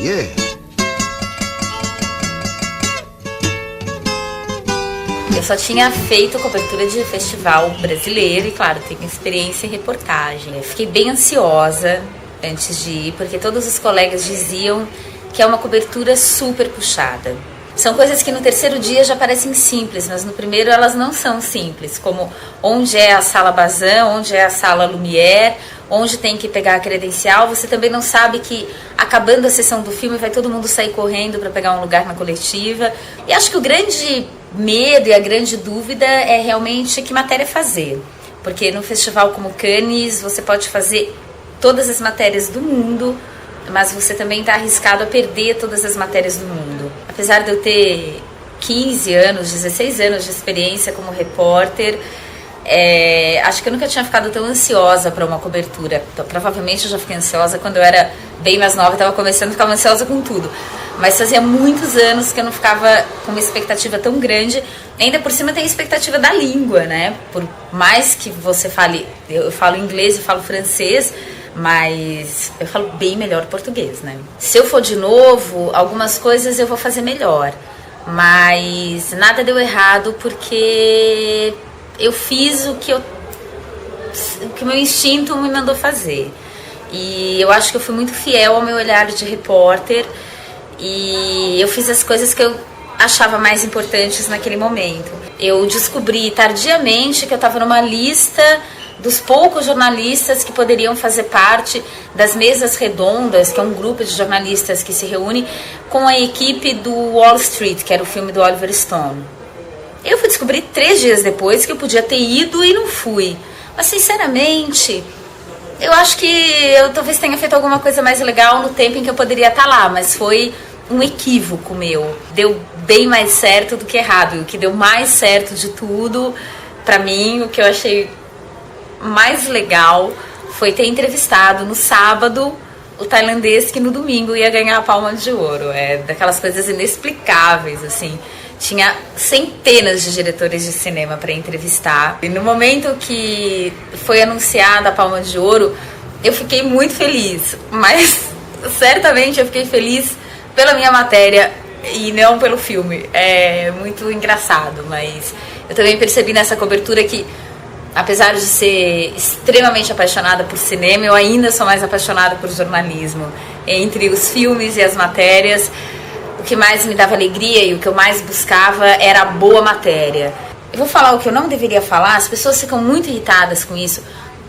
yeah. Eu só tinha feito cobertura de festival brasileiro e, claro, tenho experiência em reportagem. Eu fiquei bem ansiosa antes de ir, porque todos os colegas diziam que é uma cobertura super puxada. São coisas que no terceiro dia já parecem simples, mas no primeiro elas não são simples, como onde é a sala Bazin, onde é a sala Lumière, onde tem que pegar a credencial. Você também não sabe que, acabando a sessão do filme, vai todo mundo sair correndo para pegar um lugar na coletiva. E acho que o grande medo e a grande dúvida é realmente que matéria fazer. Porque no festival como Cannes, você pode fazer todas as matérias do mundo, mas você também está arriscado a perder todas as matérias do mundo. Apesar de eu ter 15 anos, 16 anos de experiência como repórter, acho que eu nunca tinha ficado tão ansiosa para uma cobertura. Então, provavelmente eu já fiquei ansiosa quando eu era bem mais nova, estava começando a ficar ansiosa com tudo. Mas fazia muitos anos que eu não ficava com uma expectativa tão grande. Ainda por cima tem a expectativa da língua, né? Por mais que você fale, eu falo inglês e falo francês, mas eu falo bem melhor português, né? Se eu for de novo, algumas coisas eu vou fazer melhor, mas nada deu errado porque eu fiz o que o meu instinto me mandou fazer. E eu acho que eu fui muito fiel ao meu olhar de repórter e eu fiz as coisas que eu achava mais importantes naquele momento. Eu descobri tardiamente que eu estava numa lista dos poucos jornalistas que poderiam fazer parte das mesas redondas, que é um grupo de jornalistas que se reúne com a equipe do Wall Street, que era o filme do Oliver Stone. Eu fui descobrir 3 dias depois que eu podia ter ido e não fui. Mas, sinceramente, eu acho que eu talvez tenha feito alguma coisa mais legal no tempo em que eu poderia estar lá, mas foi um equívoco meu. Deu bem mais certo do que errado. E o que deu mais certo de tudo, pra mim, o que eu achei mais legal foi ter entrevistado no sábado o tailandês que no domingo ia ganhar a Palma de Ouro. É daquelas coisas inexplicáveis, assim. Tinha centenas de diretores de cinema para entrevistar. E no momento que foi anunciada a Palma de Ouro, eu fiquei muito feliz. Mas certamente eu fiquei feliz pela minha matéria e não pelo filme. É muito engraçado, mas eu também percebi nessa cobertura que, apesar de ser extremamente apaixonada por cinema, eu ainda sou mais apaixonada por jornalismo. Entre os filmes e as matérias, o que mais me dava alegria e o que eu mais buscava era a boa matéria. Eu vou falar o que eu não deveria falar, as pessoas ficam muito irritadas com isso.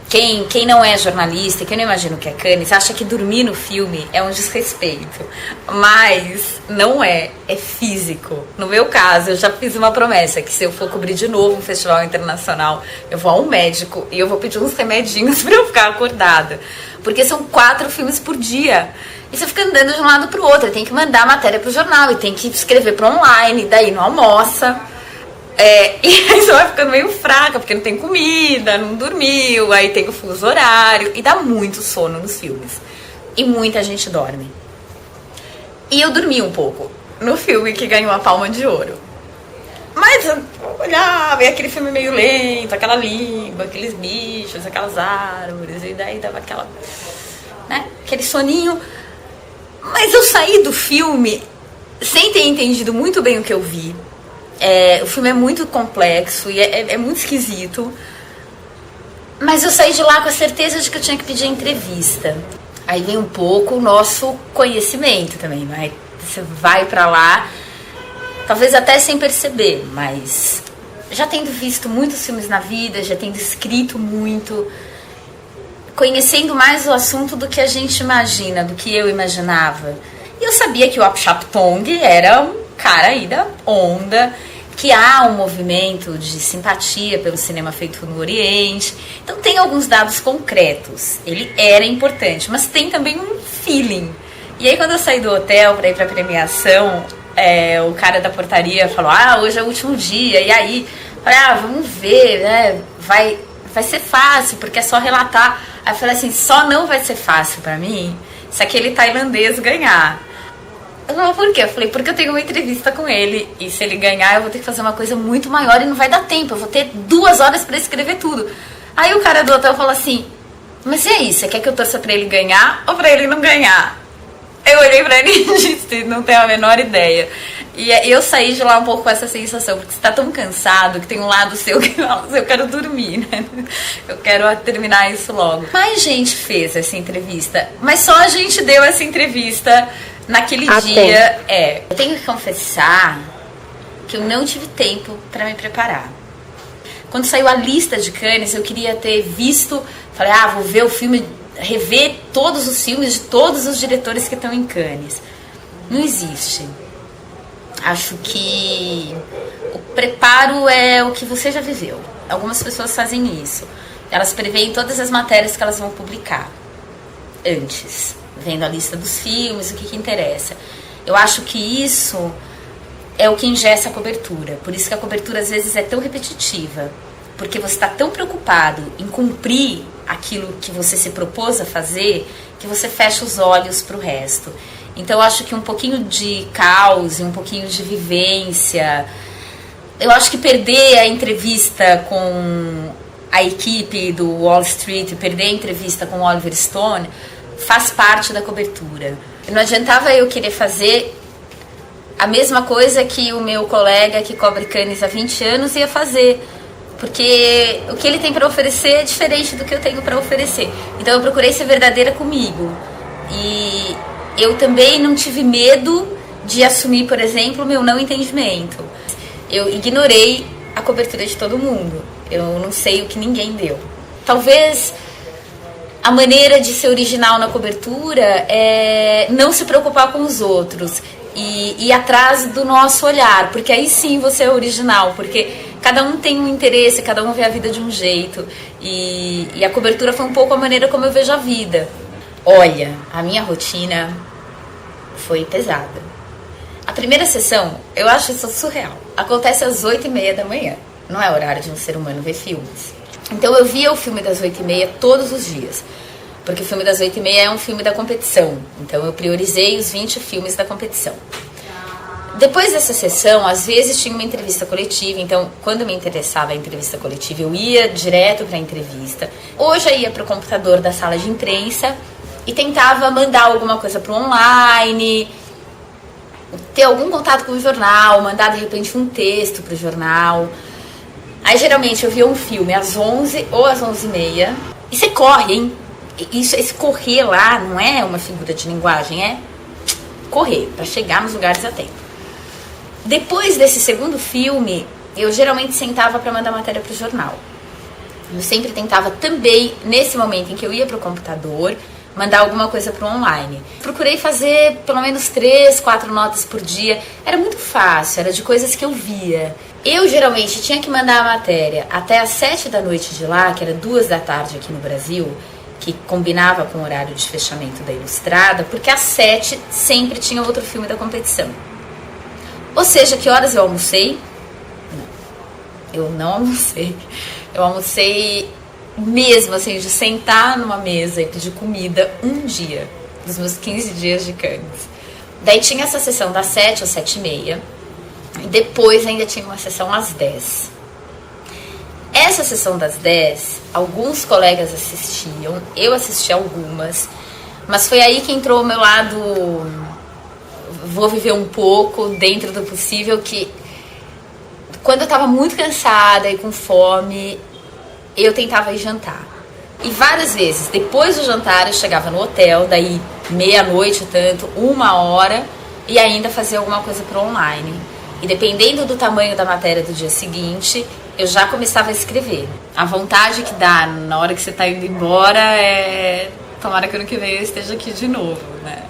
Quem não é jornalista, quem não imagina o que é Cannes, acha que dormir no filme é um desrespeito. Mas não é físico. No meu caso, eu já fiz uma promessa, que se eu for cobrir de novo um festival internacional, eu vou a um médico e eu vou pedir uns remedinhos pra eu ficar acordada. Porque são 4 filmes por dia. E você fica andando de um lado pro outro, tem que mandar a matéria pro jornal e tem que escrever pro online, daí não almoça. E aí você vai ficando meio fraca, porque não tem comida, não dormiu, aí tem o fuso horário, e dá muito sono nos filmes. E muita gente dorme. E eu dormi um pouco no filme que ganhou a Palma de Ouro. Mas eu olhava, e aquele filme meio lento, aquela língua, aqueles bichos, aquelas árvores, e daí dava aquela, né, aquele soninho. Mas eu saí do filme sem ter entendido muito bem o que eu vi. O filme é muito complexo e é muito esquisito. Mas eu saí de lá com a certeza de que eu tinha que pedir entrevista. Aí vem um pouco o nosso conhecimento também, né? Você vai pra lá, talvez até sem perceber, mas já tendo visto muitos filmes na vida, já tendo escrito muito, conhecendo mais o assunto do que a gente imagina, do que eu imaginava. E eu sabia que o Apichatpong era um cara aí da onda, que há um movimento de simpatia pelo cinema feito no Oriente. Então tem alguns dados concretos. Ele era importante, mas tem também um feeling. E aí quando eu saí do hotel para ir pra premiação, o cara da portaria falou, hoje é o último dia. E aí, falei, vamos ver, né? Vai ser fácil, porque é só relatar. Aí eu falei assim, só não vai ser fácil pra mim se aquele tailandês ganhar. Eu falei, por quê? Eu falei, porque eu tenho uma entrevista com ele e se ele ganhar eu vou ter que fazer uma coisa muito maior e não vai dar tempo, eu vou ter 2 horas pra escrever tudo. Aí o cara do hotel falou assim, mas e aí, você quer que eu torça pra ele ganhar ou pra ele não ganhar? Eu olhei pra ele e disse, não tenho a menor ideia. E eu saí de lá um pouco com essa sensação, porque você tá tão cansado que tem um lado seu que fala, eu quero dormir, né? Eu quero terminar isso logo. Mais gente fez essa entrevista, mas só a gente deu essa entrevista naquele dia. Eu tenho que confessar que eu não tive tempo pra me preparar. Quando saiu a lista de Cannes, eu queria ter visto, falei, vou ver o filme, rever todos os filmes de todos os diretores que estão em Cannes. Não existe. Acho que o preparo é o que você já viveu. Algumas pessoas fazem isso. Elas preveem todas as matérias que elas vão publicar antes, vendo a lista dos filmes, o que interessa. Eu acho que isso é o que engessa a cobertura. Por isso que a cobertura às vezes é tão repetitiva. Porque você está tão preocupado em cumprir aquilo que você se propôs a fazer, que você fecha os olhos para o resto. Então eu acho que um pouquinho de caos, um pouquinho de vivência. Eu acho que perder a entrevista com a equipe do Wall Street, perder a entrevista com o Oliver Stone, faz parte da cobertura. Não adiantava eu querer fazer a mesma coisa que o meu colega que cobre Cannes há 20 anos ia fazer. Porque o que ele tem para oferecer é diferente do que eu tenho para oferecer. Então eu procurei ser verdadeira comigo. E eu também não tive medo de assumir, por exemplo, o meu não entendimento. Eu ignorei a cobertura de todo mundo. Eu não sei o que ninguém deu. Talvez a maneira de ser original na cobertura é não se preocupar com os outros e ir atrás do nosso olhar, porque aí sim você é original, porque cada um tem um interesse, cada um vê a vida de um jeito, e a cobertura foi um pouco a maneira como eu vejo a vida. Olha, a minha rotina foi pesada. A primeira sessão, eu acho isso surreal, acontece às 8h30 da manhã, não é horário de um ser humano ver filmes. Então eu via o filme das 8h30 todos os dias, porque o filme das 8h30 é um filme da competição, então eu priorizei os 20 filmes da competição. Depois dessa sessão, às vezes tinha uma entrevista coletiva, então quando me interessava a entrevista coletiva, eu ia direto para a entrevista, ou já ia para o computador da sala de imprensa e tentava mandar alguma coisa para o online, ter algum contato com o jornal, mandar de repente um texto para o jornal. Aí geralmente eu via um filme às 11 ou às 11h30, e você corre, hein? Esse correr lá não é uma figura de linguagem, é correr para chegar nos lugares a tempo. Depois desse segundo filme, eu geralmente sentava para mandar matéria para o jornal. Eu sempre tentava também, nesse momento em que eu ia para o computador, mandar alguma coisa para o online. Procurei fazer pelo menos 3, 4 notas por dia. Era muito fácil, era de coisas que eu via. Eu geralmente tinha que mandar a matéria até às 7 da noite de lá, que era 2 da tarde aqui no Brasil, que combinava com o horário de fechamento da Ilustrada, porque às 7 sempre tinha outro filme da competição. Ou seja, que horas eu almocei? Não, eu não almocei. Eu almocei mesmo, assim, de sentar numa mesa e pedir comida um dia, dos meus 15 dias de Cannes. Daí tinha essa sessão das 7 às 7h30, e depois ainda tinha uma sessão às 10. Essa sessão das 10, alguns colegas assistiam, eu assisti algumas, mas foi aí que entrou o meu lado, vou viver um pouco dentro do possível, que quando eu estava muito cansada e com fome, eu tentava ir jantar. E várias vezes, depois do jantar, eu chegava no hotel, daí meia-noite, tanto, 1h, e ainda fazia alguma coisa pro online. E dependendo do tamanho da matéria do dia seguinte, eu já começava a escrever. A vontade que dá na hora que você tá indo embora é... tomara que ano que vem eu esteja aqui de novo, né?